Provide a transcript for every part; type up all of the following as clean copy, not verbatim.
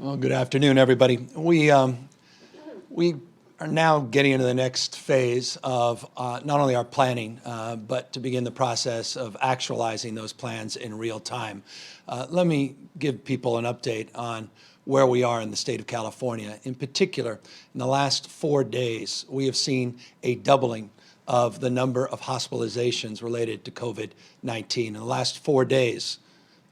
Well, good afternoon, everybody. We are now getting into the next phase of not only our planning, but to begin the process of actualizing those plans in real time. Let me give people an update on where we are in the state of California. In particular, in the last 4 days, we have seen a doubling of the number of hospitalizations related to COVID-19. In the last 4 days,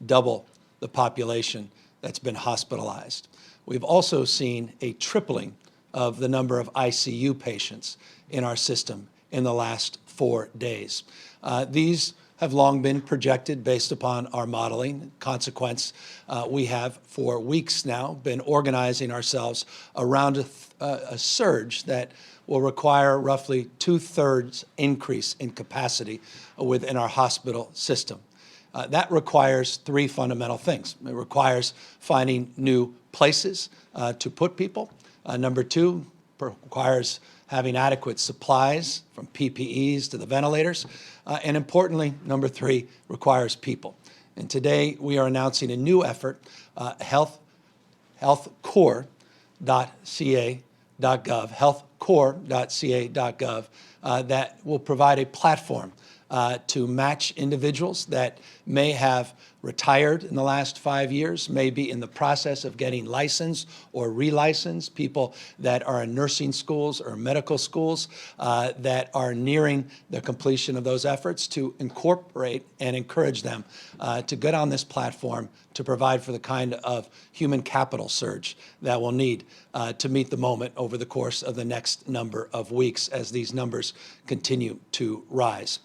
double the population that's been hospitalized. We've also seen a tripling of the number of ICU patients in our system in the last 4 days. These have long been projected based upon our modeling. Consequence, we have for weeks now been organizing ourselves around a surge that will require roughly 2/3 increase in capacity within our hospital system. That requires three fundamental things. It requires finding new places to put people. Number two, requires having adequate supplies from PPEs to the ventilators. And importantly, number three, requires people. And today we are announcing a new effort, healthcore.ca.gov, healthcore.ca.gov, that will provide a platform to match individuals that may have retired in the last 5 years, may be in the process of getting licensed or relicensed, people that are in nursing schools or medical schools that are nearing the completion of those efforts, to incorporate and encourage them to get on this platform to provide for the kind of human capital surge that we'll need to meet the moment over the course of the next number of weeks as these numbers continue to rise.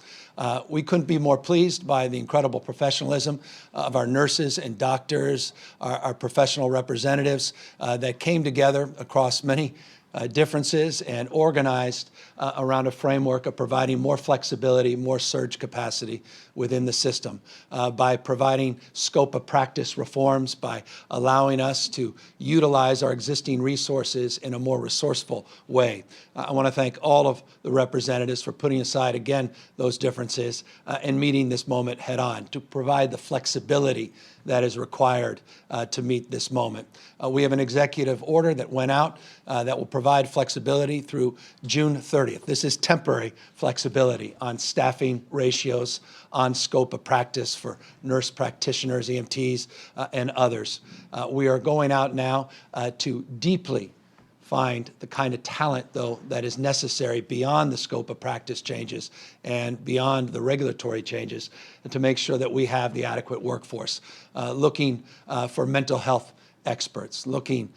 We couldn't be more pleased by the incredible professionalism of our nurses and doctors, our professional representatives that came together across many differences and organized around a framework of providing more flexibility, more surge capacity within the system, by providing scope of practice reforms, by allowing us to utilize our existing resources in a more resourceful way. I want to thank all of the representatives for putting aside, again, those differences and meeting this moment head on to provide the flexibility that is required to meet this moment. We have an executive order that went out that will provide flexibility through June 30th. This is temporary flexibility on staffing ratios, on scope of practice for nurse practitioners, EMTs, and others. We are going out now to deeply find the kind of talent, though, that is necessary beyond the scope of practice changes and beyond the regulatory changes, and to make sure that we have the adequate workforce, looking for mental health experts, looking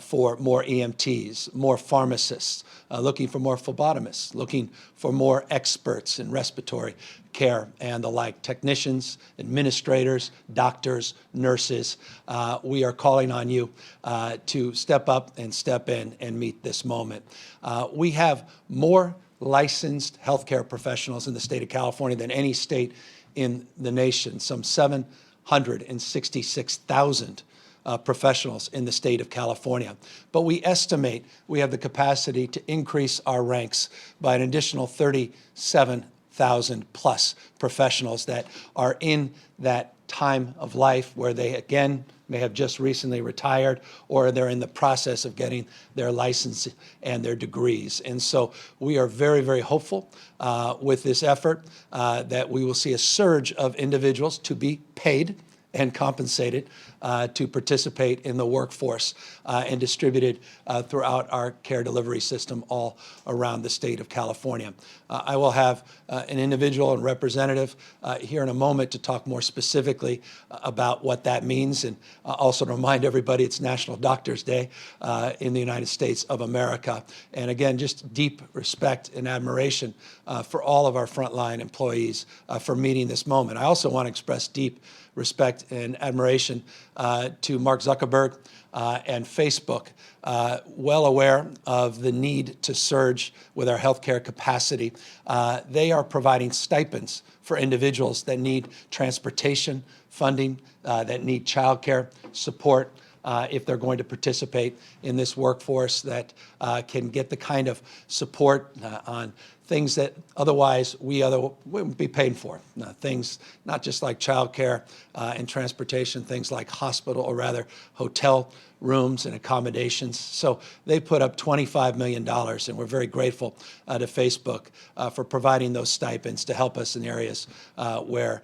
for more EMTs, more pharmacists, looking for more phlebotomists, looking for more experts in respiratory care and the like, technicians, administrators, doctors, nurses. We are calling on you to step up and step in and meet this moment. We have more licensed healthcare professionals in the state of California than any state in the nation, some 766,000 professionals in the state of California. But we estimate we have the capacity to increase our ranks by an additional 37,000 plus professionals that are in that time of life where they, again, may have just recently retired, or they're in the process of getting their license and their degrees. And so we are very, very hopeful with this effort that we will see a surge of individuals to be paid and compensated to participate in the workforce and distributed throughout our care delivery system all around the state of California. I will have an individual and representative here in a moment to talk more specifically about what that means, and also to remind everybody it's National Doctors Day in the United States of America. And again, just deep respect and admiration for all of our frontline employees for meeting this moment. I also want to express deep respect and admiration to Mark Zuckerberg and Facebook, well aware of the need to surge with our healthcare capacity. They are providing stipends for individuals that need transportation funding, that need childcare support, if they're going to participate in this workforce, that can get the kind of support on things that otherwise we wouldn't be paying for. Things not just like childcare and transportation, things like hospital, or rather hotel rooms and accommodations. So they put up $25 million, and we're very grateful to Facebook for providing those stipends to help us in areas where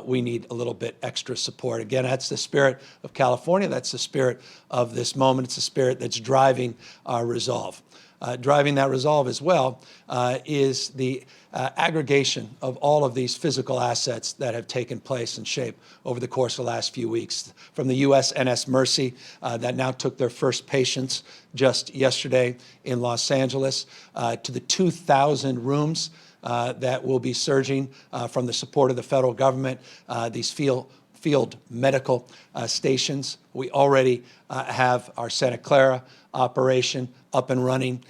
we need a little bit extra support. Again, that's the spirit of California. That's the spirit of this moment. It's the spirit that's driving our resolve. Driving that resolve as well is the aggregation of all of these physical assets that have taken place and shape over the course of the last few weeks. From the USNS Mercy that now took their first patients just yesterday in Los Angeles, to the 2,000 rooms that will be surging from the support of the federal government, these field medical stations. We already have our Santa Clara operation up and running.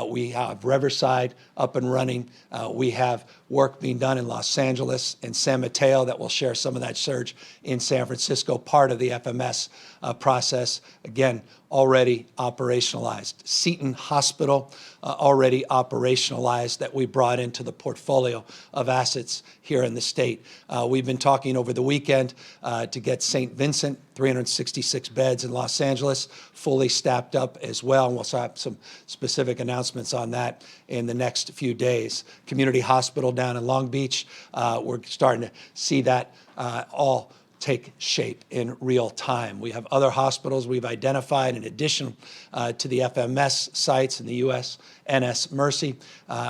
We have Riverside up and running. We have work being done in Los Angeles and San Mateo that will share some of that surge in San Francisco, part of the FMS process, again, already operationalized. Seton Hospital, already operationalized, that we brought into the portfolio of assets here in the state. We've been talking over the weekend to get St. Vincent, 366 beds in Los Angeles, fully staffed up as well, and we'll have some specific announcements on that in the next few days. Community Hospital down in Long Beach, we're starting to see that all take shape in real time. We have other hospitals we've identified in addition to the FMS sites in the USNS Mercy.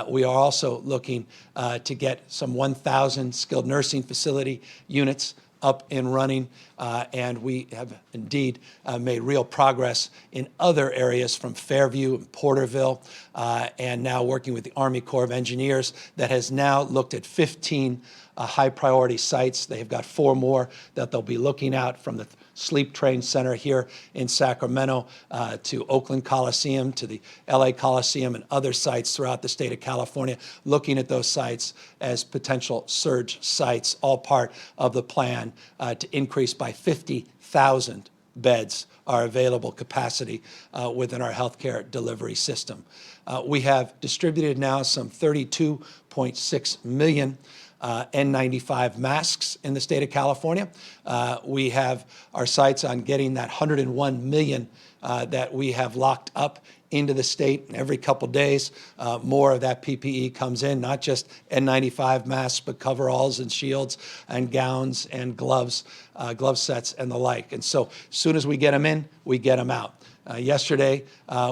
We are also looking to get some 1,000 skilled nursing facility units up and running, and we have indeed made real progress in other areas from Fairview and Porterville, and now working with the Army Corps of Engineers that has now looked at 15 high-priority sites. They have got 4 more that they'll be looking at, from the Sleep Train Center here in Sacramento to Oakland Coliseum, to the LA Coliseum, and other sites throughout the state of California, looking at those sites as potential surge sites, all part of the plan to increase by 50,000 beds our available capacity within our healthcare delivery system. We have distributed now some 32.6 million N95 masks in the state of California. We have our sights on getting that 101 million that we have locked up into the state. And every couple days, more of that PPE comes in, not just N95 masks, but coveralls and shields and gowns and gloves, glove sets and the like. And so as soon as we get them in, we get them out. Yesterday,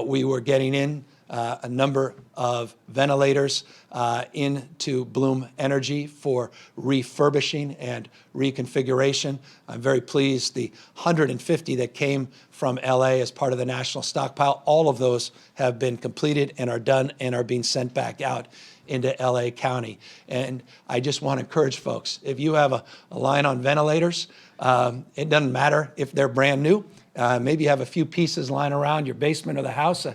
we were getting in a number of ventilators into Bloom Energy for refurbishing and reconfiguration. I'm very pleased the 150 that came from LA as part of the national stockpile, all of those have been completed and are done and are being sent back out into LA County. And I just want to encourage folks, if you have a line on ventilators, it doesn't matter if they're brand new. Maybe you have a few pieces lying around your basement or the house.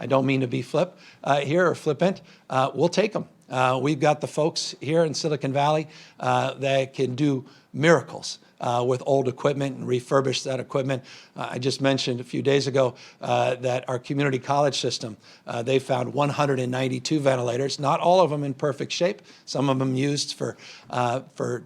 I don't mean to be flippant. We'll take them. We've got the folks here in Silicon Valley that can do miracles with old equipment and refurbish that equipment. I just mentioned a few days ago that our community college system, they found 192 ventilators, not all of them in perfect shape, some of them used for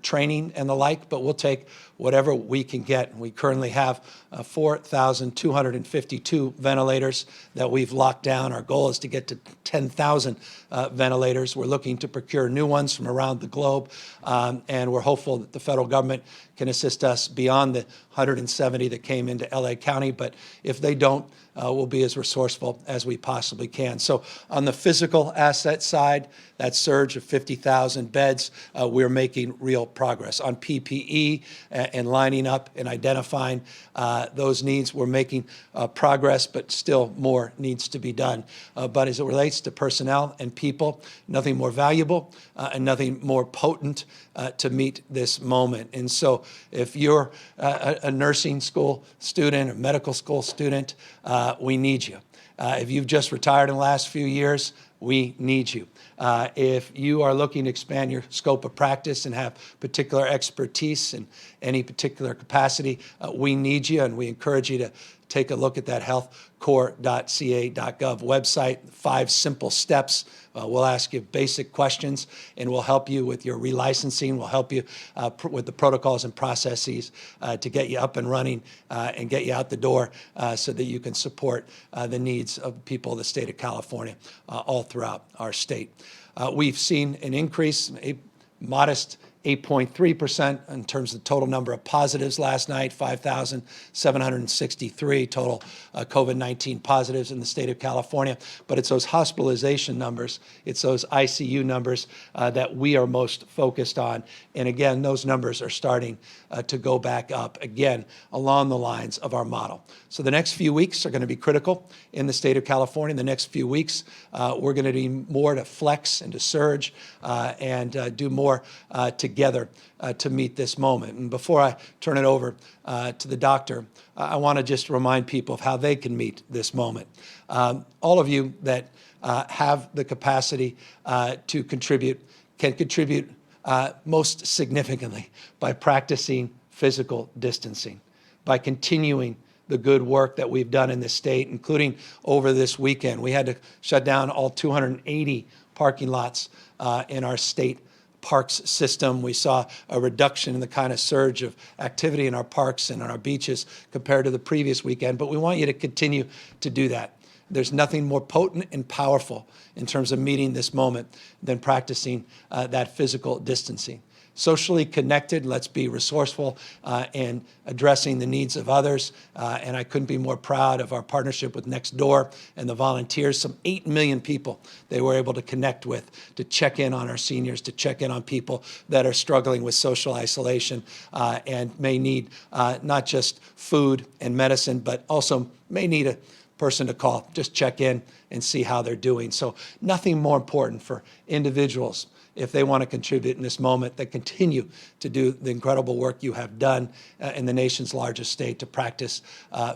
training and the like, but we'll take whatever we can get. We currently have 4,252 ventilators that we've locked down. Our goal is to get to 10,000 ventilators. We're looking to procure new ones from around the globe, and we're hopeful that the federal government can assist us beyond the 170 that came into LA County, but if they don't, we'll be as resourceful as we possibly can. So on the physical asset side, that surge of 50,000 beds, we're making real progress. On PPE and lining up and identifying those needs, we're making progress, but still more needs to be done. But as it relates to personnel and people, nothing more valuable and nothing more potent to meet this moment. And so if you're a nursing school student, a medical school student, we need you. If you've just retired in the last few years, we need you. If you are looking to expand your scope of practice and have particular expertise in any particular capacity, we need you, and we encourage you to take a look at that healthcorps.ca.gov website. 5 simple steps. We'll ask you basic questions, and we'll help you with your relicensing. We'll help you with the protocols and processes to get you up and running and get you out the door so that you can support the needs of people of the state of California all throughout our state. We've seen an increase, a modest 8.3% in terms of the total number of positives last night, 5,763 total COVID-19 positives in the state of California. But it's those hospitalization numbers, it's those ICU numbers that we are most focused on. And again, those numbers are starting to go back up again along the lines of our model. So the next few weeks are going to be critical in the state of California. The next few weeks, we're going to need more to flex and to surge and do more together to meet this moment. And before I turn it over to the doctor, I want to just remind people of how they can meet this moment. All of you that have the capacity to contribute can contribute most significantly by practicing physical distancing, by continuing the good work that we've done in this state, including over this weekend. We had to shut down all 280 parking lots in our state parks system. We saw a reduction in the kind of surge of activity in our parks and on our beaches compared to the previous weekend, but we want you to continue to do that. There's nothing more potent and powerful in terms of meeting this moment than practicing that physical distancing. Socially connected, let's be resourceful in addressing the needs of others. And I couldn't be more proud of our partnership with Nextdoor and the volunteers, some 8 million people they were able to connect with, to check in on our seniors, to check in on people that are struggling with social isolation and may need not just food and medicine, but also may need a person to call, just check in and see how they're doing. So nothing more important for individuals if they want to contribute in this moment, that continue to do the incredible work you have done in the nation's largest state to practice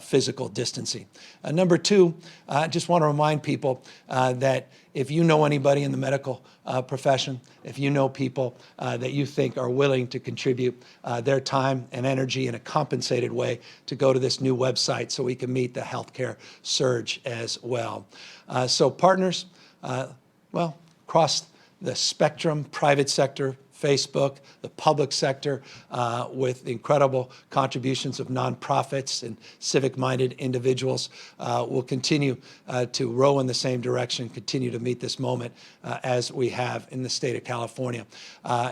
physical distancing. Number 2, I just want to remind people that if you know anybody in the medical profession, if you know people that you think are willing to contribute their time and energy in a compensated way to go to this new website so we can meet the healthcare surge as well. So partners, well, across the spectrum, private sector, Facebook, the public sector, with the incredible contributions of nonprofits and civic-minded individuals, will continue to row in the same direction, continue to meet this moment as we have in the state of California.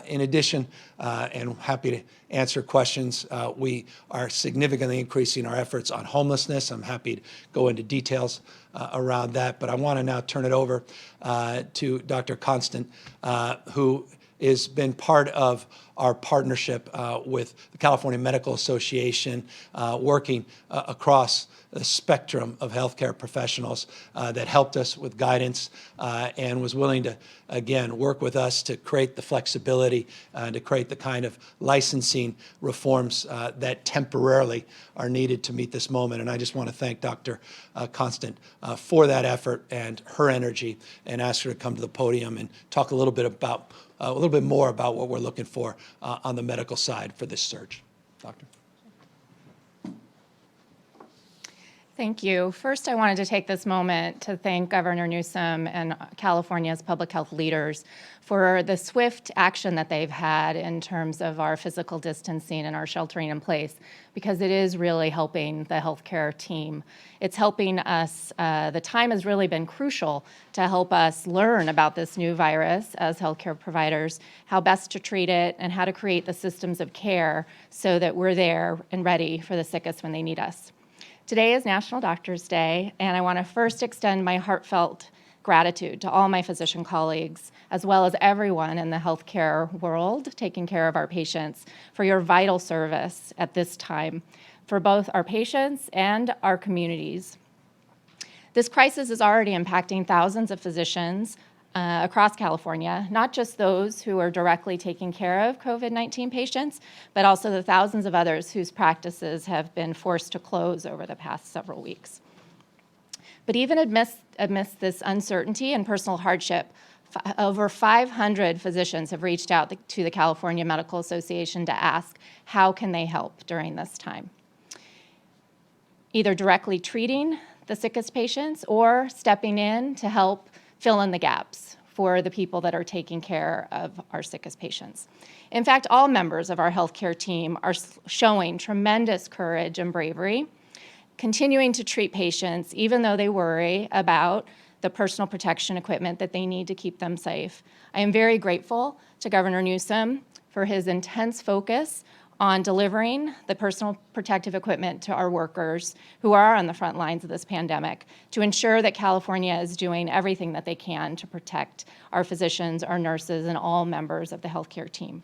In addition, and I'm happy to answer questions, we are significantly increasing our efforts on homelessness. I'm happy to go into details around that, but I want to now turn it over to Dr. Constant, who has been part of our partnership with the California Medical Association, working across the spectrum of healthcare professionals that helped us with guidance and was willing to, again, work with us to create the flexibility, to create the kind of licensing reforms that temporarily are needed to meet this moment. And I just want to thank Dr. Constant for that effort and her energy, and ask her to come to the podium and talk a little bit more about what we're looking for on the medical side for this surge. Doctor. Thank you. First, I wanted to take this moment to thank Governor Newsom and California's public health leaders for the swift action that they've had in terms of our physical distancing and our sheltering in place, because it is really helping the healthcare team. It's helping us, the time has really been crucial to help us learn about this new virus as healthcare providers, how best to treat it, and how to create the systems of care so that we're there and ready for the sickest when they need us. Today is National Doctors Day, and I want to first extend my heartfelt gratitude to all my physician colleagues, as well as everyone in the healthcare world taking care of our patients, for your vital service at this time for both our patients and our communities. This crisis is already impacting thousands of physicians across California, not just those who are directly taking care of COVID-19 patients, but also the thousands of others whose practices have been forced to close over the past several weeks. But even amidst this uncertainty and personal hardship, over 500 physicians have reached out to the California Medical Association to ask how can they help during this time. either directly treating the sickest patients or stepping in to help fill in the gaps for the people that are taking care of our sickest patients. In fact, all members of our healthcare team are showing tremendous courage and bravery, continuing to treat patients even though they worry about the personal protection equipment that they need to keep them safe. I am very grateful to Governor Newsom for his intense focus on delivering the personal protective equipment to our workers who are on the front lines of this pandemic to ensure that California is doing everything that they can to protect our physicians, our nurses, and all members of the healthcare team.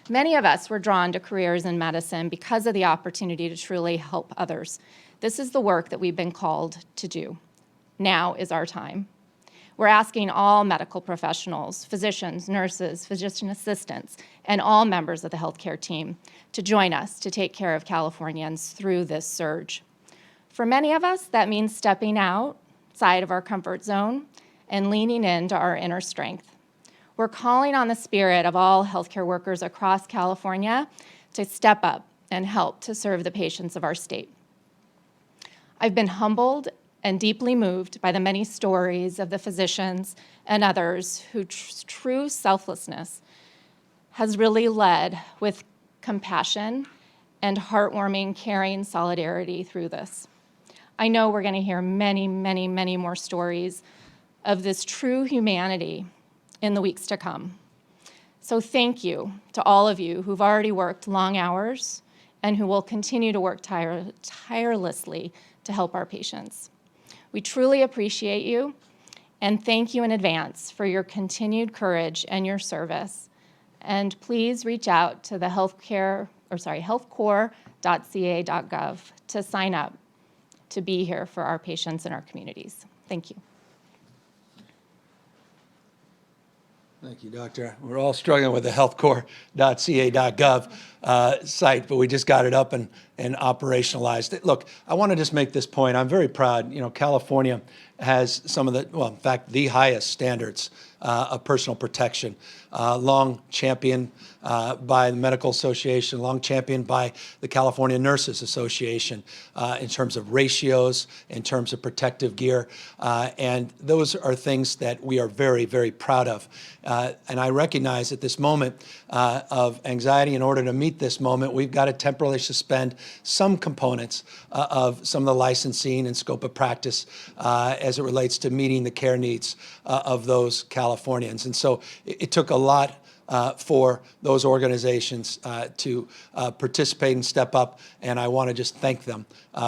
Many of us were drawn to careers in medicine because of the opportunity to truly help others. This is the work that we've been called to do. Now is our time. We're asking all medical professionals, physicians, nurses, physician assistants, and all members of the healthcare team to join us to take care of Californians through this surge. For many of us, that means stepping outside of our comfort zone and leaning into our inner strength. We're calling on the spirit of all healthcare workers across California to step up and help to serve the patients of our state. I've been humbled and deeply moved by the many stories of the physicians and others whose true selflessness has really led with compassion and heartwarming, caring solidarity through this. I know we're going to hear many, many, many more stories of this true humanity in the weeks to come. So thank you to all of you who've already worked long hours and who will continue to work tirelessly to help our patients. We truly appreciate you and thank you in advance for your continued courage and your service. And please reach out to the healthcore.ca.gov to sign up to be here for our patients and our communities. Thank you. Thank you, Doctor. We're all struggling with the healthcore.ca.gov site, but we just got it up and operationalized. Look, I want to just make this point. I'm very proud. California has some of the, well, in fact, the highest standards of personal protection, long championed by the Medical Association, long championed by the California Nurses Association in terms of ratios, in terms of protective gear, and those are things that we are very, very proud of. And I recognize at this moment of anxiety, in order to meet this moment, we've got to temporarily suspend some components of some of the licensing and scope of practice as it relates to meeting the care needs of those Californians. And so it took a lot for those organizations to participate and step up, and I want to just thank them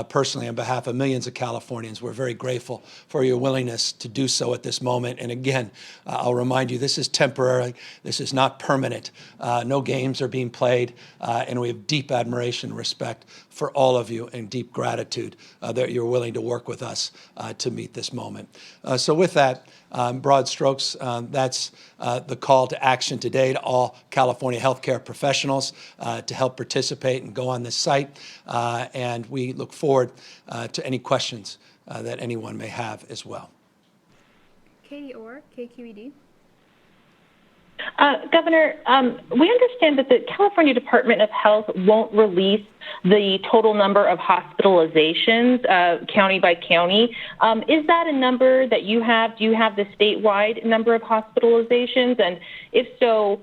personally on behalf of millions of Californians. We're very grateful for your willingness to do so at this moment. And again, I'll remind you, this is temporary. This is not permanent. No games are being played, and we have deep admiration and respect for all of you and deep gratitude that you're willing to work with us to meet this moment. So with that, broad strokes, that's the call to action today to all California healthcare professionals to help participate and go on this site. And we look forward to any questions that anyone may have as well. Katie Orr, KQED. Governor, we understand that the California Department of Health won't release the total number of hospitalizations county by county. Is that a number that you have? Do you have the statewide number of hospitalizations? And if so,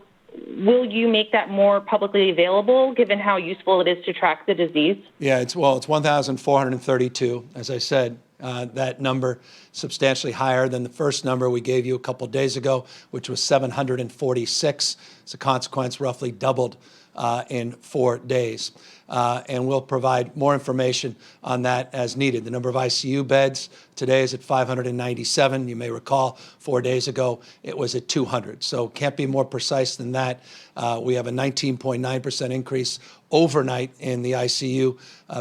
will you make that more publicly available, given how useful it is to track the disease? Yeah, it's 1,432, as I said. That number substantially higher than the first number we gave you a couple of days ago, which was 746. As a consequence, roughly doubled in 4 days. And we'll provide more information on that as needed. The number of ICU beds today is at 597. You may recall 4 days ago it was at 200. So can't be more precise than that. We have a 19.9% increase overnight in the ICU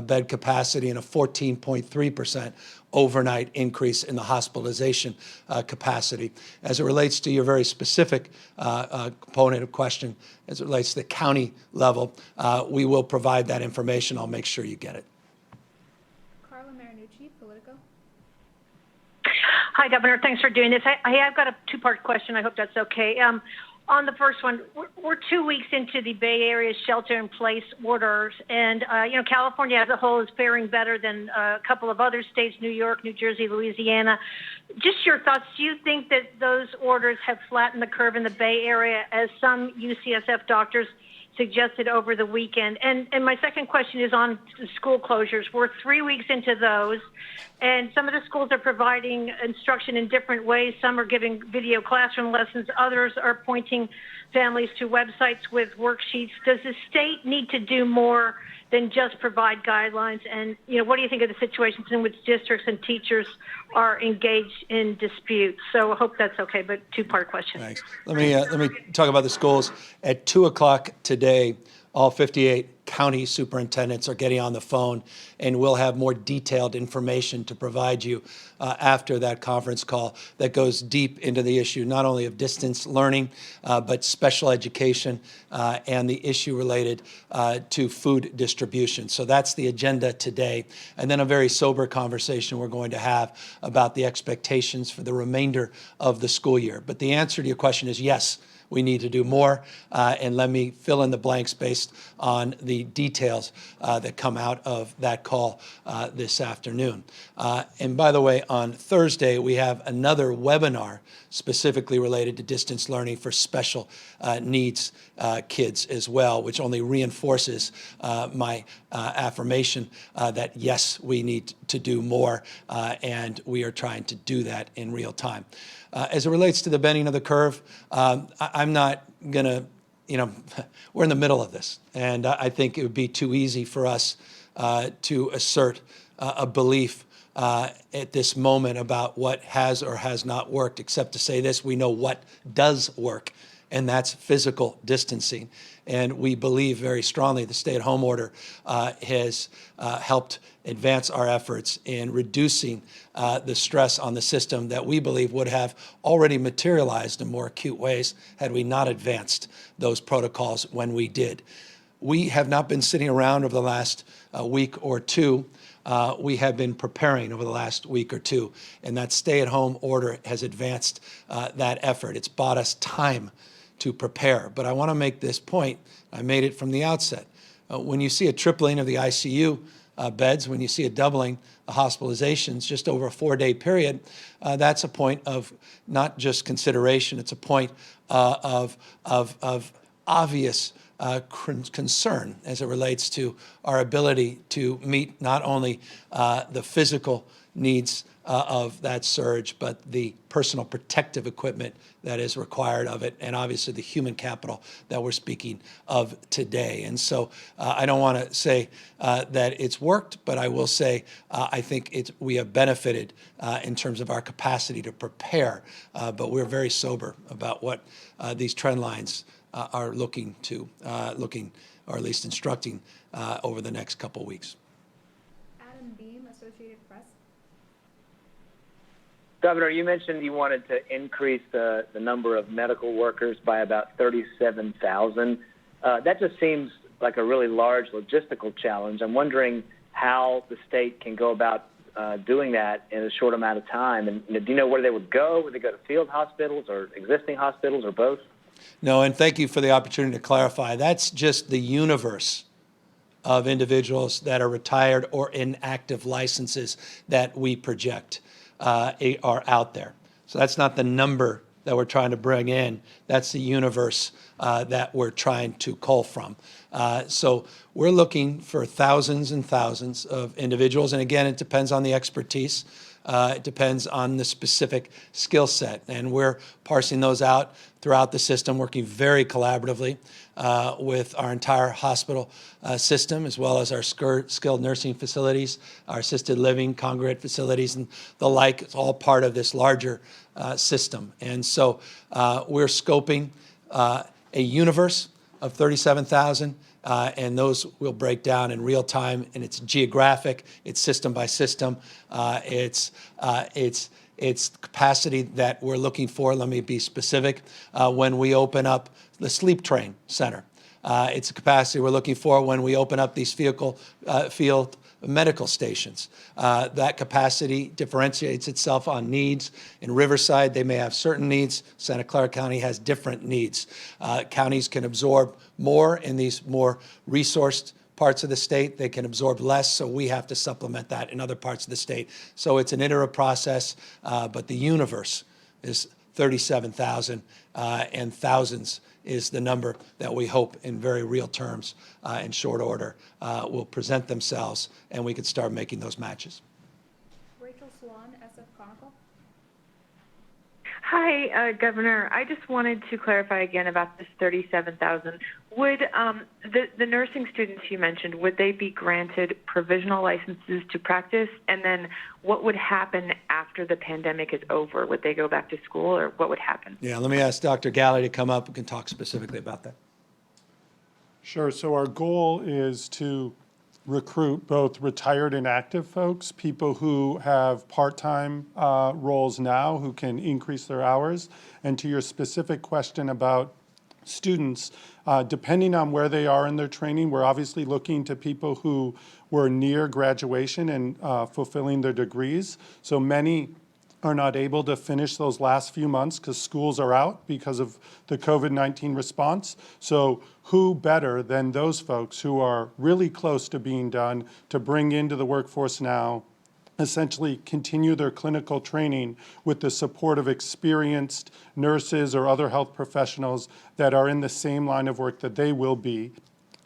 bed capacity and a 14.3% overnight increase in the hospitalization capacity. As it relates to your very specific component of question, as it relates to the county level, we will provide that information. I'll make sure you get it. Carla Marinucci, Politico. Hi, Governor. Thanks for doing this. I've got a two-part question. I hope that's okay. On the first one, we're 2 weeks into the Bay Area shelter-in-place orders, and California as a whole is faring better than a couple of other states: New York, New Jersey, Louisiana. Just your thoughts. Do you think that those orders have flattened the curve in the Bay Area, as some UCSF doctors suggested over the weekend? And my second question is on school closures. We're 3 weeks into those, and some of the schools are providing instruction in different ways. Some are giving video classroom lessons. Others are pointing families to websites with worksheets. Does the state need to do more than just provide guidelines? And, what do you think of the situations in which districts and teachers are engaged in disputes? So I hope that's okay, but two-part question. Thanks. Let me talk about the schools. At 2 o'clock today, all 58 county superintendents are getting on the phone, and we'll have more detailed information to provide you after that conference call that goes deep into the issue, not only of distance learning, but special education and the issue related to food distribution. So that's the agenda today. And then a very sober conversation we're going to have about the expectations for the remainder of the school year. But the answer to your question is yes. We need to do more, and let me fill in the blanks based on the details that come out of that call this afternoon. And by the way, on Thursday, we have another webinar specifically related to distance learning for special needs kids as well, which only reinforces my affirmation that, yes, we need to do more, and we are trying to do that in real time. As it relates to the bending of the curve, I'm not going to, we're in the middle of this, and I think it would be too easy for us to assert a belief at this moment about what has or has not worked, except to say this: we know what does work, and that's physical distancing. And we believe very strongly the stay-at-home order has helped advance our efforts in reducing the stress on the system that we believe would have already materialized in more acute ways had we not advanced those protocols when we did. We have not been sitting around over the last week or two. We have been preparing over the last week or two, and that stay-at-home order has advanced that effort. It's bought us time to prepare. But I want to make this point. I made it from the outset. When you see a tripling of the ICU beds, when you see a doubling of hospitalizations just over a 4-day period, that's a point of not just consideration, it's a point of obvious concern as it relates to our ability to meet not only the physical needs of that surge, but the personal protective equipment that is required of it, and obviously the human capital that we're speaking of today. And so I don't want to say that it's worked, but I will say I think we have benefited in terms of our capacity to prepare, but we're very sober about what these trend lines are looking, or at least instructing, over the next couple weeks. Adam Beam, Associated Press. Governor, you mentioned you wanted to increase the number of medical workers by about 37,000. That just seems like a really large logistical challenge. I'm wondering how the state can go about doing that in a short amount of time. And do you know where they would go? Would they go to field hospitals or existing hospitals or both? No, and thank you for the opportunity to clarify. That's just the universe of individuals that are retired or inactive licenses that we project are out there. So that's not the number that we're trying to bring in. That's the universe that we're trying to cull from. So we're looking for thousands and thousands of individuals. And again, it depends on the expertise. It depends on the specific skill set. And we're parsing those out throughout the system, working very collaboratively with our entire hospital system, as well as our skilled nursing facilities, our assisted living, congregate facilities, and the like. It's all part of this larger system. And so we're scoping a universe of 37,000, and those will break down in real time, and it's geographic, it's system by system, it's capacity that we're looking for. Let me be specific. When we open up the sleep train center, it's a capacity we're looking for when we open up these field medical stations. That capacity differentiates itself on needs. In Riverside, they may have certain needs. Santa Clara County has different needs. Counties can absorb more in these more resourced parts of the state. They can absorb less, so we have to supplement that in other parts of the state. So it's an iterative process, but the universe is 37,000, and thousands is the number that we hope in very real terms, in short order, will present themselves, and we can start making those matches. Rachel Swan, SF Chronicle. Hi, Governor. I just wanted to clarify again about this 37,000. Would the nursing students you mentioned, would they be granted provisional licenses to practice? And then what would happen after the pandemic is over? Would they go back to school, or what would happen? Yeah, let me ask Dr. Galley to come up and can talk specifically about that. Sure. So our goal is to recruit both retired and active folks, people who have part-time roles now who can increase their hours. And to your specific question about students, depending on where they are in their training, we're obviously looking to people who were near graduation and fulfilling their degrees. So many are not able to finish those last few months because schools are out because of the COVID-19 response. So who better than those folks who are really close to being done to bring into the workforce now, essentially continue their clinical training with the support of experienced nurses or other health professionals that are in the same line of work that they will be,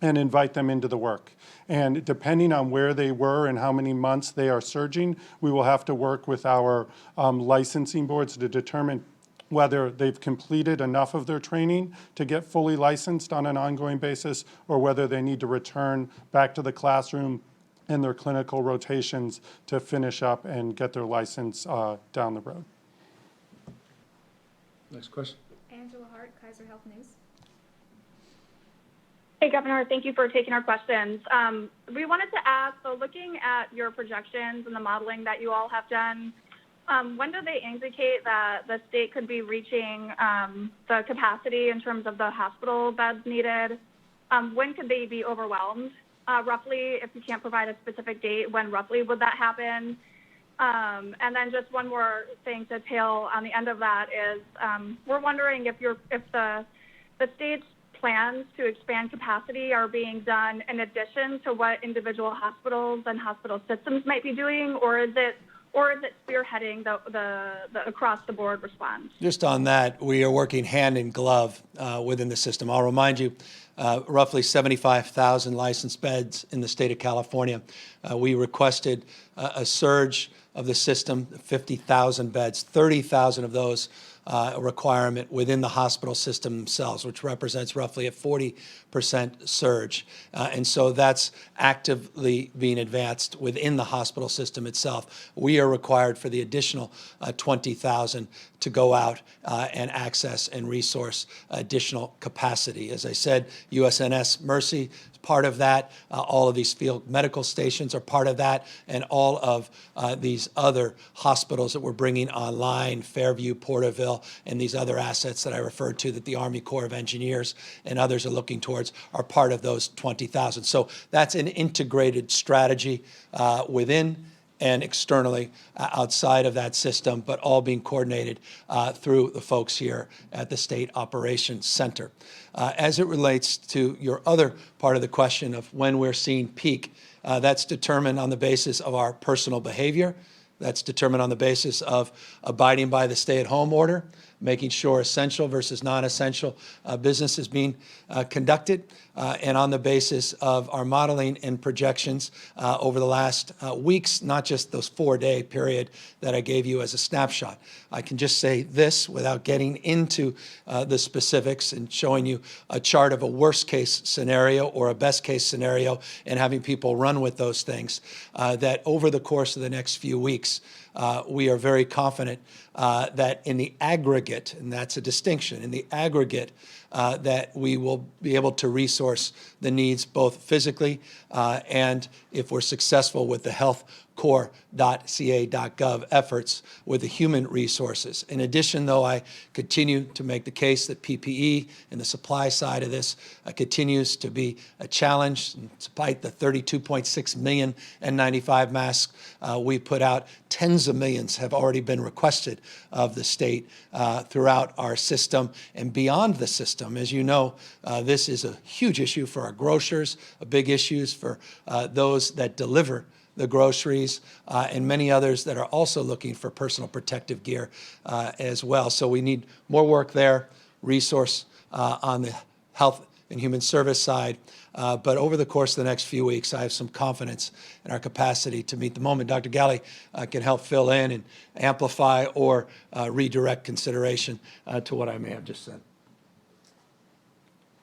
and invite them into the work. And depending on where they were and how many months they are surging, we will have to work with our licensing boards to determine whether they've completed enough of their training to get fully licensed on an ongoing basis, or whether they need to return back to the classroom and their clinical rotations to finish up and get their license down the road. Next question. Angela Hart, Kaiser Health News. Hey, Governor, thank you for taking our questions. We wanted to ask, so looking at your projections and the modeling that you all have done, when do they indicate that the state could be reaching the capacity in terms of the hospital beds needed? When could they be overwhelmed? Roughly, if you can't provide a specific date, when roughly would that happen? And then just one more thing to tail on the end of that is, we're wondering if the state's plans to expand capacity are being done in addition to what individual hospitals and hospital systems might be doing, or is it spearheading the across-the-board response? Just on that, we are working hand in glove within the system. I'll remind you, roughly 75,000 licensed beds in the state of California. We requested a surge of the system, 50,000 beds, 30,000 of those a requirement within the hospital system themselves, which represents roughly a 40% surge. And so that's actively being advanced within the hospital system itself. We are required for the additional 20,000 to go out and access and resource additional capacity. As I said, USNS Mercy is part of that. All of these field medical stations are part of that, and all of these other hospitals that we're bringing online, Fairview, Porterville, and these other assets that I referred to that the Army Corps of Engineers and others are looking towards are part of those 20,000. So that's an integrated strategy within and externally outside of that system, but all being coordinated through the folks here at the State Operations Center. As it relates to your other part of the question of when we're seeing peak, that's determined on the basis of our personal behavior. That's determined on the basis of abiding by the stay-at-home order, making sure essential versus non-essential business is being conducted, and on the basis of our modeling and projections over the last weeks, not just those 4-day period that I gave you as a snapshot. I can just say this without getting into the specifics and showing you a chart of a worst-case scenario or a best-case scenario and having people run with those things, that over the course of the next few weeks, we are very confident that in the aggregate, and that's a distinction, in the aggregate, that we will be able to resource the needs both physically and if we're successful with the health core.ca.gov efforts with the human resources. In addition, though, I continue to make the case that PPE and the supply side of this continues to be a challenge. Despite the 32.6 million N95 masks we put out, tens of millions have already been requested of the state throughout our system and beyond the system. As you know, this is a huge issue for our grocers, a big issue for those that deliver the groceries, and many others that are also looking for personal protective gear as well. So we need more work there, resource on the health and human service side. But over the course of the next few weeks, I have some confidence in our capacity to meet the moment. Dr. Galley can help fill in and amplify or redirect consideration to what I may have just said.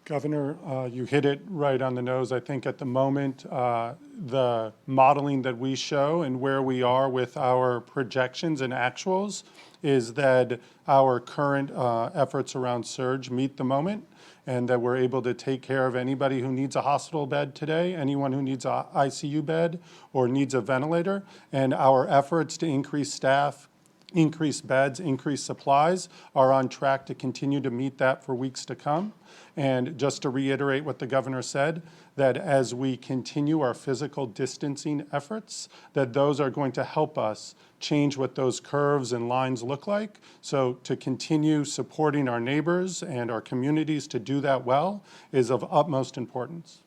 Governor, you hit it right on the nose. I think at the moment, the modeling that we show and where we are with our projections and actuals is that our current efforts around surge meet the moment, and that we're able to take care of anybody who needs a hospital bed today, anyone who needs an ICU bed or needs a ventilator, and our efforts to increase staff, increase beds, increase supplies are on track to continue to meet that for weeks to come. And just to reiterate what the governor said, that as we continue our physical distancing efforts, that those are going to help us change what those curves and lines look like. So to continue supporting our neighbors and our communities to do that well is of utmost importance.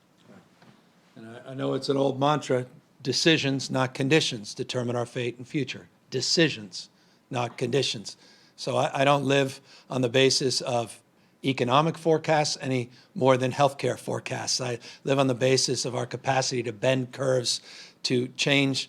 And I know it's an old mantra, decisions, not conditions, determine our fate and future. Decisions, not conditions. So I don't live on the basis of economic forecasts any more than healthcare forecasts. I live on the basis of our capacity to bend curves, to change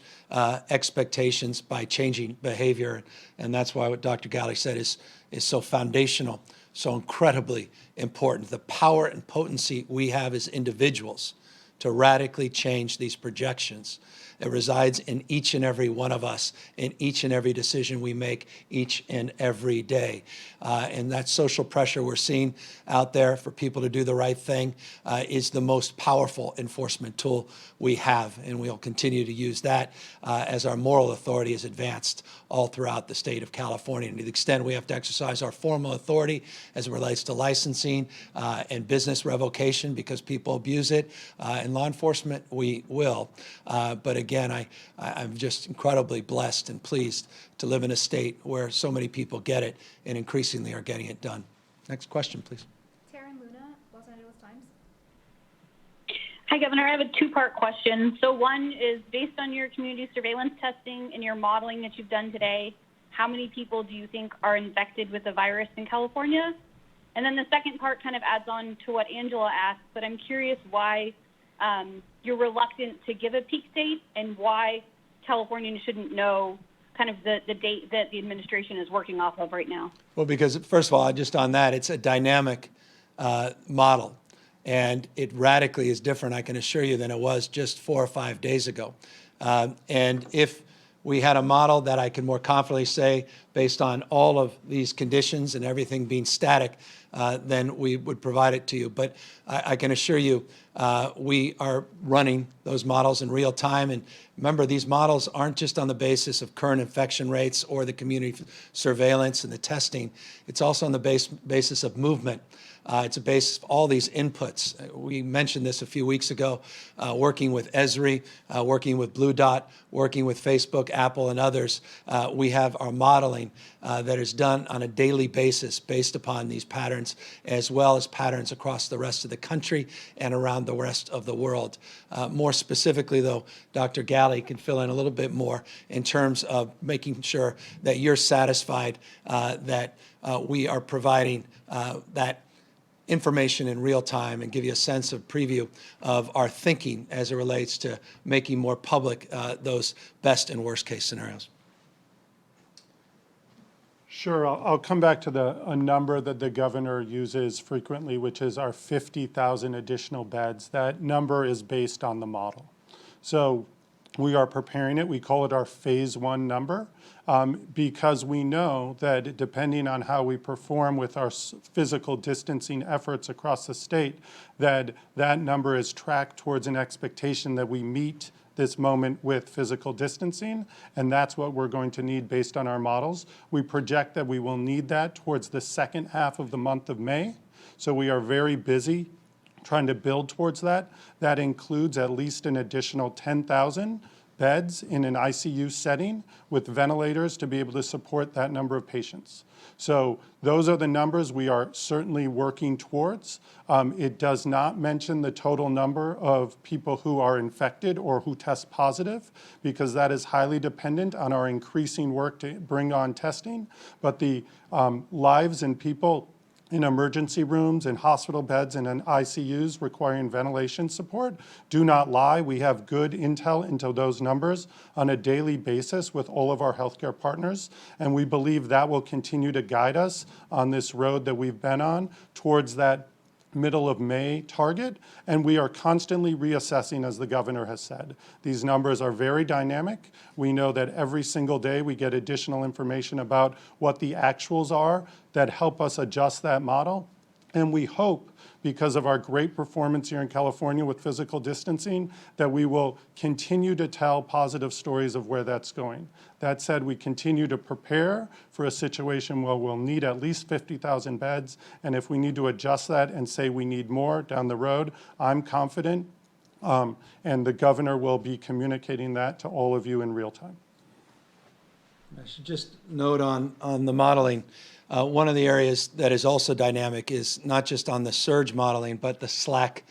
expectations by changing behavior. And that's why what Dr. Galley said is so foundational, so incredibly important. The power and potency we have as individuals to radically change these projections. It resides in each and every one of us, in each and every decision we make each and every day. And that social pressure we're seeing out there for people to do the right thing is the most powerful enforcement tool we have. And we'll continue to use that as our moral authority is advanced all throughout the state of California. And to the extent we have to exercise our formal authority as it relates to licensing and business revocation because people abuse it, in law enforcement, we will. But again, I'm just incredibly blessed and pleased to live in a state where so many people get it and increasingly are getting it done. Next question, please. Taryn Luna, Los Angeles Times. Hi, Governor. I have a two-part question. So one is, based on your community surveillance testing and your modeling that you've done today, how many people do you think are infected with the virus in California? And then the second part kind of adds on to what Angela asked, but I'm curious why you're reluctant to give a peak date and why Californians shouldn't know kind of the date that the administration is working off of right now. Well, because first of all, just on that, it's a dynamic model, and it radically is different, I can assure you, than it was just 4 or 5 days ago. And if we had a model that I can more confidently say, based on all of these conditions and everything being static, then we would provide it to you. But I can assure you, we are running those models in real time. And remember, these models aren't just on the basis of current infection rates or the community surveillance and the testing. It's also on the basis of movement. It's a basis of all these inputs. We mentioned this a few weeks ago, working with Esri, working with Blue Dot, working with Facebook, Apple, and others. We have our modeling that is done on a daily basis based upon these patterns, as well as patterns across the rest of the country and around the rest of the world. More specifically, though, Dr. Galley can fill in a little bit more in terms of making sure that you're satisfied that we are providing that information in real time and give you a sense of preview of our thinking as it relates to making more public those best and worst case scenarios. Sure, I'll come back to a number that the governor uses frequently, which is our 50,000 additional beds. That number is based on the model. So we are preparing it. We call it our phase 1 number because we know that depending on how we perform with our physical distancing efforts across the state, that number is tracked towards an expectation that we meet this moment with physical distancing, and that's what we're going to need based on our models. We project that we will need that towards the second half of the month of May, so we are very busy trying to build towards that. That includes at least an additional 10,000 beds in an ICU setting with ventilators to be able to support that number of patients. So those are the numbers we are certainly working towards. It does not mention the total number of people who are infected or who test positive, because that is highly dependent on our increasing work to bring on testing. But the lives and people in emergency rooms, in hospital beds, and in ICUs requiring ventilation support do not lie. We have good intel into those numbers on a daily basis with all of our healthcare partners, and we believe that will continue to guide us on this road that we've been on towards that middle of May target, and we are constantly reassessing, as the governor has said. These numbers are very dynamic. We know that every single day we get additional information about what the actuals are that help us adjust that model, and we hope, because of our great performance here in California with physical distancing, that we will continue to tell positive stories of where that's going. That said, we continue to prepare for a situation where we'll need at least 50,000 beds, and if we need to adjust that and say we need more down the road, I'm confident, and the governor will be communicating that to all of you in real time. I should just note on the modeling, one of the areas that is also dynamic is not just on the surge modeling, but the slack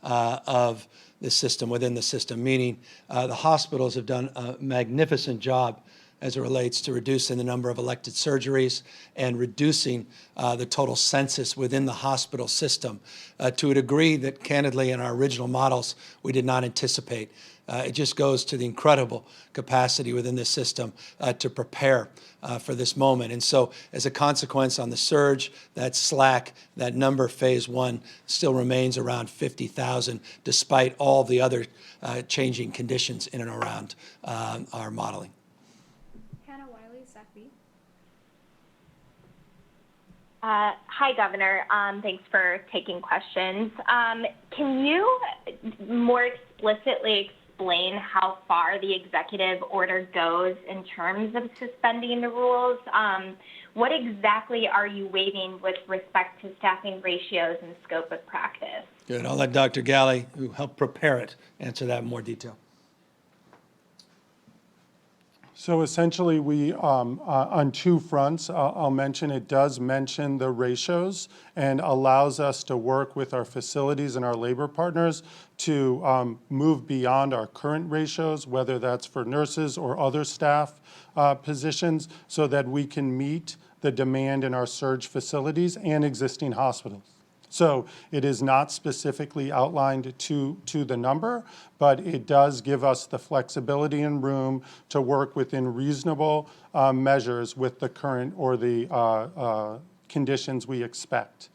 of the system within the system, meaning the hospitals have done a magnificent job as it relates to reducing the number of elective surgeries and reducing the total census within the hospital system to a degree that, candidly, in our original models, we did not anticipate. It just goes to the incredible capacity within this system to prepare for this moment. And so as a consequence on the surge, that slack, that number phase one still remains around 50,000 despite all the other changing conditions in and around our modeling. Hannah Wiley, SACB. Hi, Governor. Thanks for taking questions. Can you more explicitly explain how far the executive order goes in terms of suspending the rules? What exactly are you waiving with respect to staffing ratios and scope of practice? Good. I'll let Dr. Galley, who helped prepare it, answer that in more detail. So essentially, we, on two fronts, I'll mention, it does mention the ratios and allows us to work with our facilities and our labor partners to move beyond our current ratios, whether that's for nurses or other staff positions, so that we can meet the demand in our surge facilities and existing hospitals. So it is not specifically outlined to the number, but it does give us the flexibility and room to work within reasonable measures with the current or the conditions we expect.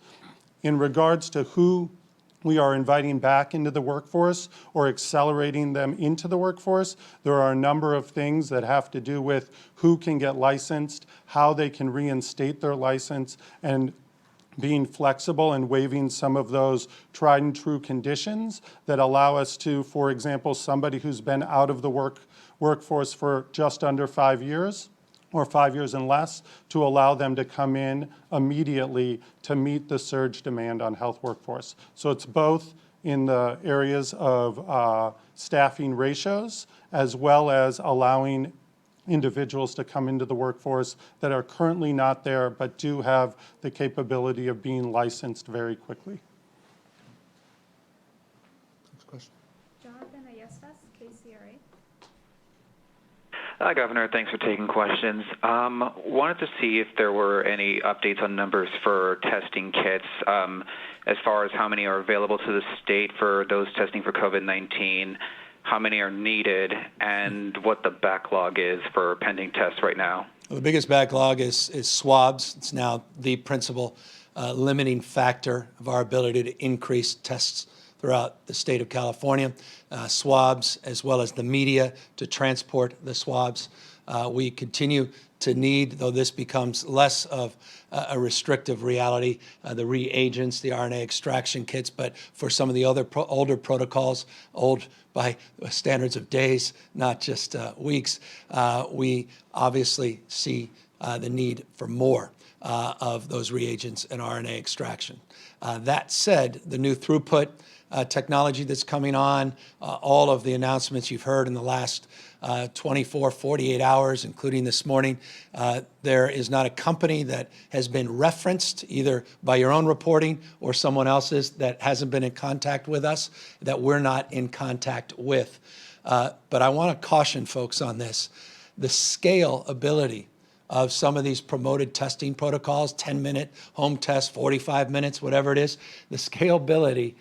In regards to who we are inviting back into the workforce or accelerating them into the workforce, there are a number of things that have to do with who can get licensed, how they can reinstate their license, and being flexible and waiving some of those tried and true conditions that allow us to, for example, somebody who's been out of the workforce for just under 5 years or 5 years and less, to allow them to come in immediately to meet the surge demand on health workforce. So it's both in the areas of staffing ratios as well as allowing individuals to come into the workforce that are currently not there but do have the capability of being licensed very quickly. Next question. Jonathan Ayestas, KCRA. Hi, Governor. Thanks for taking questions. Wanted to see if there were any updates on numbers for testing kits, as far as how many are available to the state for those testing for COVID-19, how many are needed, and what the backlog is for pending tests right now. Well, the biggest backlog is swabs. It's now the principal limiting factor of our ability to increase tests throughout the state of California. Swabs, as well as the media to transport the swabs. We continue to need, though this becomes less of a restrictive reality, the reagents, the RNA extraction kits, but for some of the other older protocols, old by standards of days, not just weeks, we obviously see the need for more of those reagents and RNA extraction. That said, the new throughput technology that's coming on, all of the announcements you've heard in the last 24, 48 hours, including this morning, there is not a company that has been referenced either by your own reporting or someone else's that hasn't been in contact with us, that we're not in contact with. But I want to caution folks on this. The scalability of some of these promoted testing protocols, 10-minute home test, 45 minutes, whatever it is, the scalability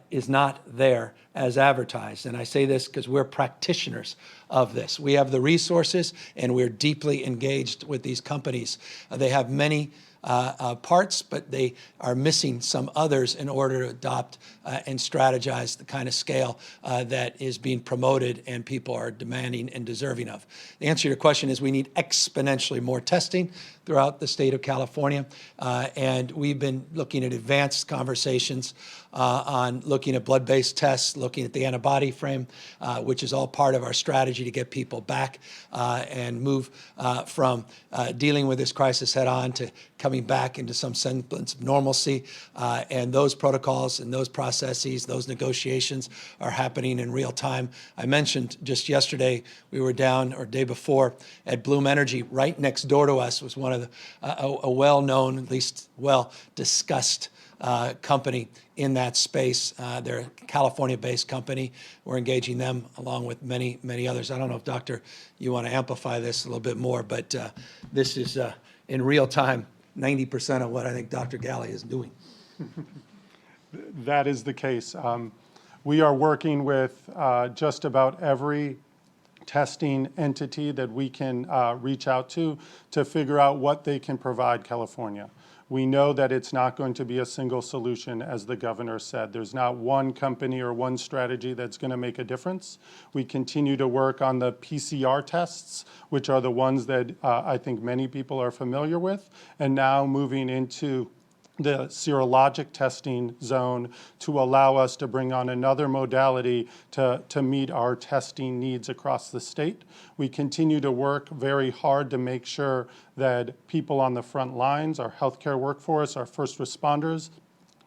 is not there as advertised. And I say this because we're practitioners of this. We have the resources, and we're deeply engaged with these companies. They have many parts, but they are missing some others in order to adopt and strategize the kind of scale that is being promoted and people are demanding and deserving of. The answer to your question is we need exponentially more testing throughout the state of California, and we've been looking at advanced conversations on looking at blood-based tests, looking at the antibody frame, which is all part of our strategy to get people back and move from dealing with this crisis head-on to coming back into some semblance of normalcy. And those protocols and those processes, those negotiations are happening in real time. I mentioned just yesterday we were down, or day before, at Bloom Energy. Right next door to us was one of the, a well-known, at least well-discussed company in that space. They're a California-based company. We're engaging them along with many, many others. I don't know if, Doctor, you want to amplify this a little bit more, but this is in real time 90% of what I think Dr. Galley is doing. That is the case. We are working with just about every testing entity that we can reach out to figure out what they can provide California. We know that it's not going to be a single solution, as the governor said. There's not one company or one strategy that's going to make a difference. We continue to work on the PCR tests, which are the ones that I think many people are familiar with, and now moving into the serologic testing zone to allow us to bring on another modality to meet our testing needs across the state. We continue to work very hard to make sure that people on the front lines, our healthcare workforce, our first responders,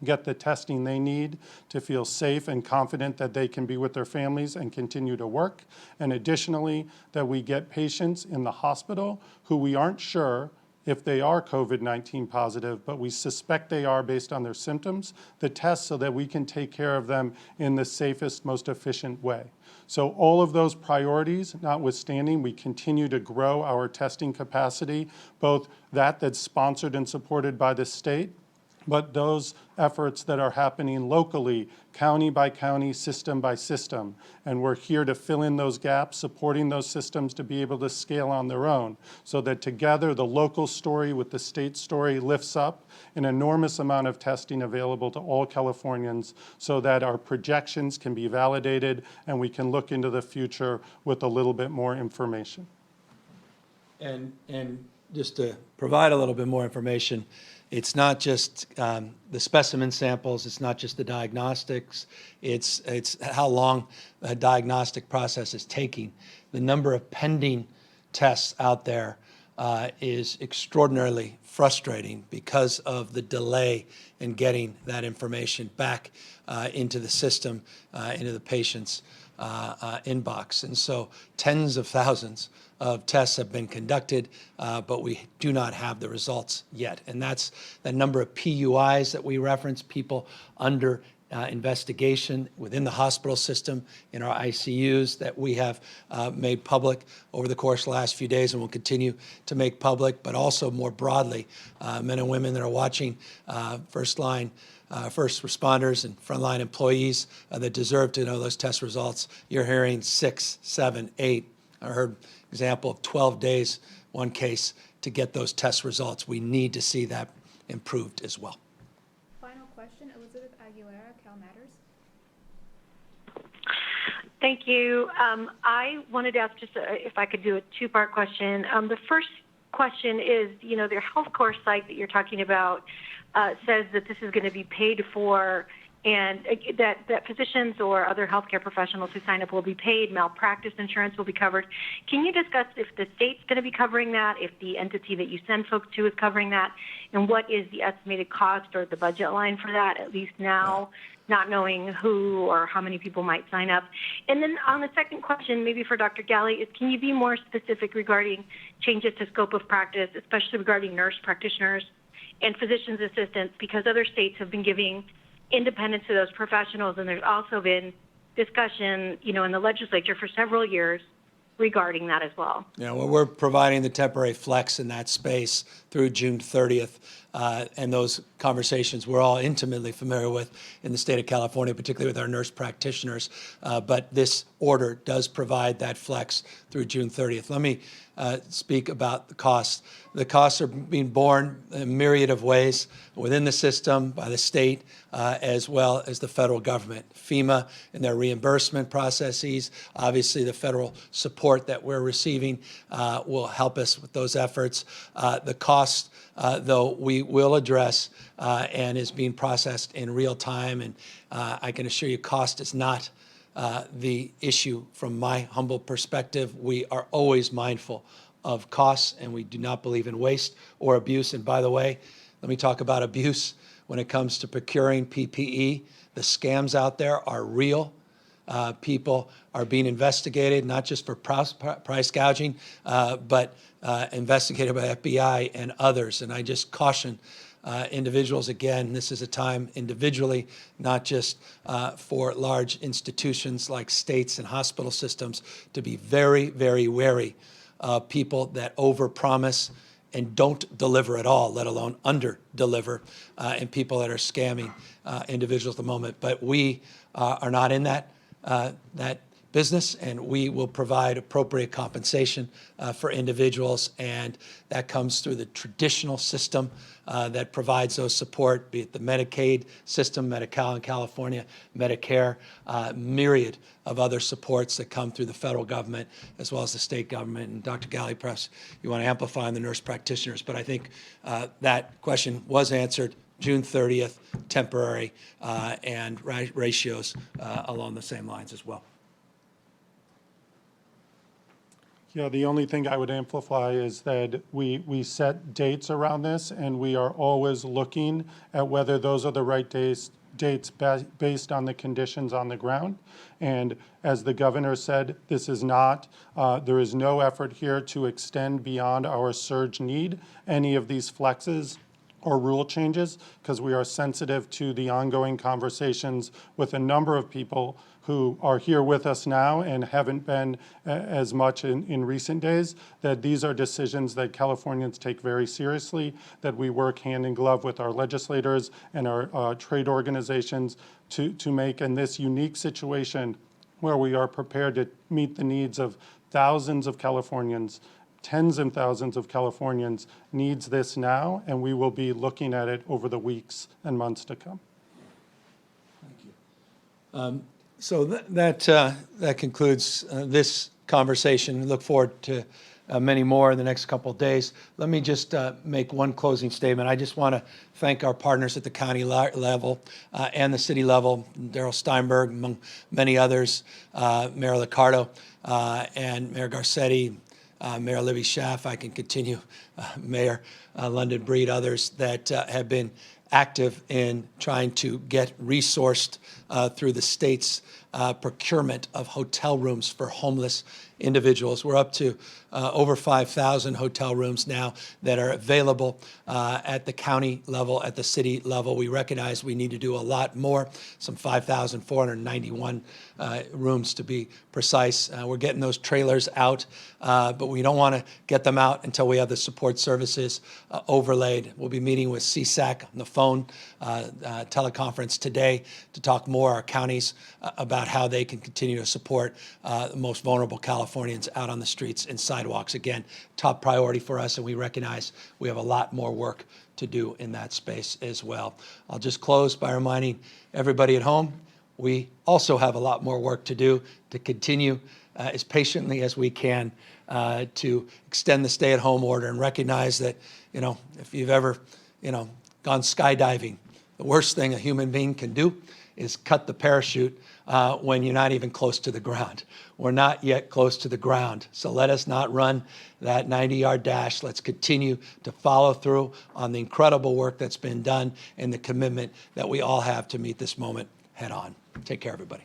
get the testing they need to feel safe and confident that they can be with their families and continue to work. And additionally, that we get patients in the hospital who we aren't sure if they are COVID-19 positive, but we suspect they are based on their symptoms, the test so that we can take care of them in the safest, most efficient way. So all of those priorities notwithstanding, we continue to grow our testing capacity, both that's sponsored and supported by the state, but those efforts that are happening locally, county by county, system by system. And we're here to fill in those gaps, supporting those systems to be able to scale on their own, so that together the local story with the state story lifts up an enormous amount of testing available to all Californians, so that our projections can be validated and we can look into the future with a little bit more information. And just to provide a little bit more information, it's not just the specimen samples, it's not just the diagnostics, it's how long the diagnostic process is taking. The number of pending tests out there is extraordinarily frustrating because of the delay in getting that information back into the system, into the patient's inbox. And so tens of thousands of tests have been conducted, but we do not have the results yet. And that's the number of PUIs that we reference, people under investigation within the hospital system in our ICUs, that we have made public over the course of the last few days and will continue to make public, but also more broadly, men and women that are watching, first responders and frontline employees that deserve to know those test results. You're hearing 6, 7, 8. I heard example of 12 days, one case, to get those test results. We need to see that improved as well. Final question, Elizabeth Aguilera, Cal Matters. Thank you. I wanted to ask just if I could do a two-part question. The first question is, their health course site that you're talking about says that this is going to be paid for and that physicians or other healthcare professionals who sign up will be paid, malpractice insurance will be covered. Can you discuss if the state's going to be covering that, if the entity that you send folks to is covering that, and what is the estimated cost or the budget line for that, at least now, not knowing who or how many people might sign up? And then on the second question, maybe for Dr. Galley, is can you be more specific regarding changes to scope of practice, especially regarding nurse practitioners and physician's assistants, because other states have been giving independence to those professionals, and there's also been discussion, in the legislature for several years regarding that as well. Well, we're providing the temporary flex in that space through June 30th, and those conversations we're all intimately familiar with in the state of California, particularly with our nurse practitioners. But this order does provide that flex through June 30th. Let me speak about the costs. The costs are being borne in a myriad of ways within the system, by the state, as well as the federal government. FEMA and their reimbursement processes, obviously the federal support that we're receiving will help us with those efforts. The cost, though, we will address and is being processed in real time. And I can assure you cost is not the issue from my humble perspective. We are always mindful of costs, and we do not believe in waste or abuse. And by the way, let me talk about abuse when it comes to procuring PPE. The scams out there are real. People are being investigated, not just for price gouging, but investigated by FBI and others. And I just caution individuals, again, this is a time individually, not just for large institutions like states and hospital systems, to be very, very wary of people that overpromise and don't deliver at all, let alone under-deliver, and people that are scamming individuals at the moment. But we are not in that business, and we will provide appropriate compensation for individuals, and that comes through the traditional system that provides those support, be it the Medicaid system, Medi-Cal in California, Medicare, myriad of other supports that come through the federal government as well as the state government. And Dr. Galley, perhaps you want to amplify on the nurse practitioners, but I think that question was answered. June 30th, temporary, and ratios along the same lines as well. Yeah, the only thing I would amplify is that we set dates around this, and we are always looking at whether those are the right dates based on the conditions on the ground. And as the governor said, this is not, there is no effort here to extend beyond our surge need any of these flexes or rule changes, because we are sensitive to the ongoing conversations with a number of people who are here with us now and haven't been as much in recent days, that these are decisions that Californians take very seriously, that we work hand in glove with our legislators and our trade organizations to make in this unique situation where we are prepared to meet the needs of thousands of Californians. Tens and thousands of Californians needs this now, and we will be looking at it over the weeks and months to come. Thank you. So that concludes this conversation. We look forward to many more in the next couple of days. Let me just make one closing statement. I just want to thank our partners at the county level and the city level, Darrell Steinberg, among many others, Mayor Liccardo and Mayor Garcetti, Mayor Libby Schaaf. I can continue, Mayor London Breed, others that have been active in trying to get resourced through the state's procurement of hotel rooms for homeless individuals. We're up to over 5,000 hotel rooms now that are available at the county level, at the city level. We recognize we need to do a lot more, some 5,491 rooms to be precise. We're getting those trailers out, but we don't want to get them out until we have the support services overlaid. We'll be meeting with CSAC on the phone teleconference today to talk more, our counties, about how they can continue to support the most vulnerable Californians out on the streets and sidewalks. Again, top priority for us, and we recognize we have a lot more work to do in that space as well. I'll just close by reminding everybody at home, we also have a lot more work to do to continue as patiently as we can to extend the stay-at-home order and recognize that, if you've ever, gone skydiving, the worst thing a human being can do is cut the parachute when you're not even close to the ground. We're not yet close to the ground, so let us not run that 90-yard dash. Let's continue to follow through on the incredible work that's been done and the commitment that we all have to meet this moment head on. Take care, everybody.